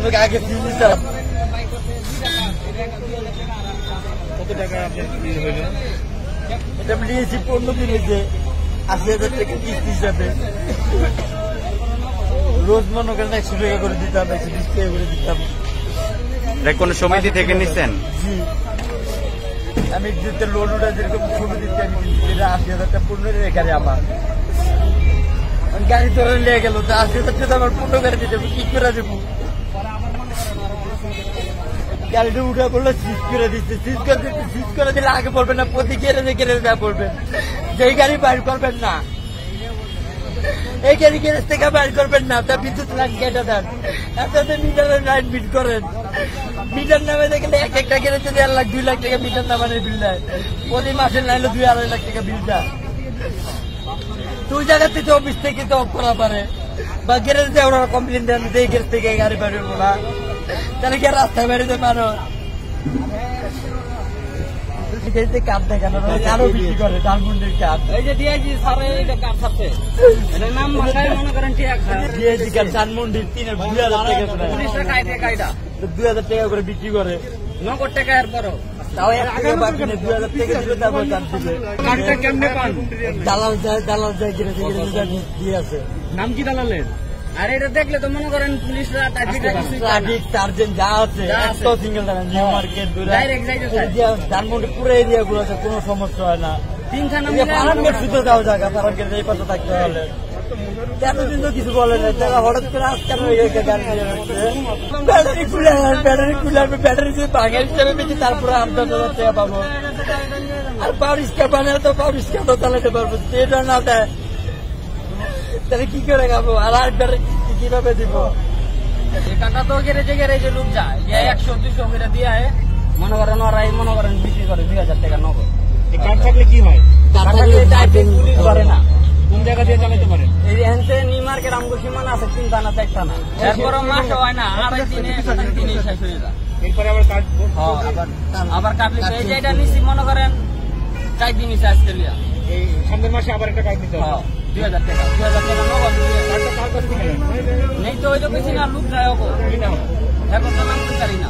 তোমাকে আগে ফিজ দিতাম। কত টাকা আপনার কি হইল? এটা আমি নিয়েছি 15 দিন হয়েছে, 80,000 টাকা কিস্তি হিসাবে। রোজ মনে করেন 100 টাকা করে দিতাম, 120 টাকা করে দিতাম। কোন সমিতি থেকে নিচ্ছেন? জি, আমি যেতে লোন উঠা যেরকম ছবি দিচ্ছি আমি 80,000 টাকা 15 গাড়ি আমার গাড়ি ধরে নিয়ে গেল, 80,000 টাকা আমার 15 গাড়ি দিতে কি করে দেবো? গাড়িটা উঠা বললো সিজ করে দিচ্ছে, সিজ করে দিলে আগে পড়বেন না, প্রতি কেড়ে দেওয়া পড়বেন। যেই গাড়ি বাইর করবেন না, এই গাড়ি গ্যারেজ থেকে বাইর করবেন না, তা বিদ্যুৎ লাইন কেটে দেন। এত মিটারের লাইন বিট করেন, মিটার নামে দেখলে একটা গ্যারেজে 1.5 লাখ 2 লাখ টাকা মিটার নামানোর বিল দেয়। প্রতি মাসে নাইলে 2-2.5 লাখ টাকা বিল দেয়। দুই জায়গা থেকে অফিস থেকে তো অফ করা পারে, বা গ্যারেজে ওরা কমপ্লেন দেন যে এই গ্যারেজ থেকে গাড়ি বেরোবো না, তাহলে কি রাস্তায় বেরোতে মানুষ কাঠ দেখানো আরো বিক্রি করে ধানমন্ডির কাঠ। এই যে ডিআইজি স্যার এটা কার সাথে এটার নাম ভাষায় মনে করেন ডিআইজি কাঠ ধানমন্ডির 2,000 টাকা করে, পুলিশরা কায়দা 2,000 টাকা করে বিক্রি করে। নগদ টাকা এর পরও তাও 1 টাকা বাকি নেই, 2,000 টাকা দিলে তারপর কাঠ দিবে। কার্ডটা কেমনে পান? দালাল যায় গ্যারেজে দিয়ে আছে। নাম কি দালালের? আর এটা দেখলে তো মনে করেন পুলিশরা ট্রাফিক সার্জেন্ট যা আছে এত সিঙ্গেল টাকা নিউ মার্কেট ধানমন্ডি পুরো এরিয়া গুলো আছে, কোনো সমস্যা হয় না। 3 থানা পারানগেট শুধু যাও জায়গা, পারানগেট এই পাশে থাকতে হলে এতদিন তো কিছু বলে না, তারা হঠাৎ করে আজকে গাড়ি নিয়ে যাচ্ছে। ব্যাটারি খুলে আমি ব্যাটারি যদি ভাঙে হিসেবে বেশি, তারপরে 8,000 টাকা পাবো। আর পাউরিস্কা বানালে তো পাউরিস্কা তো চালাতে পারবো, এটা না দেয় তাহলে কি করে খাবো? আর ব্যাটারি কিভাবে দিব? টাকা তো গ্যারেজে লোক যায় 100-200 করে দিয়ে মনে করেন ওরাই মনে করেন বিক্রি করে 2,000 টাকা নগদ। কার্ড থাকলে কি হয়? পুলিশ করে না, কোন জায়গা দিয়ে চালাতে পারেন? এই এনতে নিউ মার্কেট আমগো সীমানা আছে 3 থানা 4 থানা, এরপরও মাস হয় না, 2.5 দিনে শেষ হয়ে যায়। এরপরে আবার কার্ড আবার কাটলে এই যেটা নিছি মনে করেন 4 দিন নিছে আজকে লিয়া, এই সামনের মাসে আবার একটা কার্ড নিতে হবে 2,000 টাকা নগদ। নেই তো ওই তো কিছু না, লোক যায় এখন তো নাম জানি না।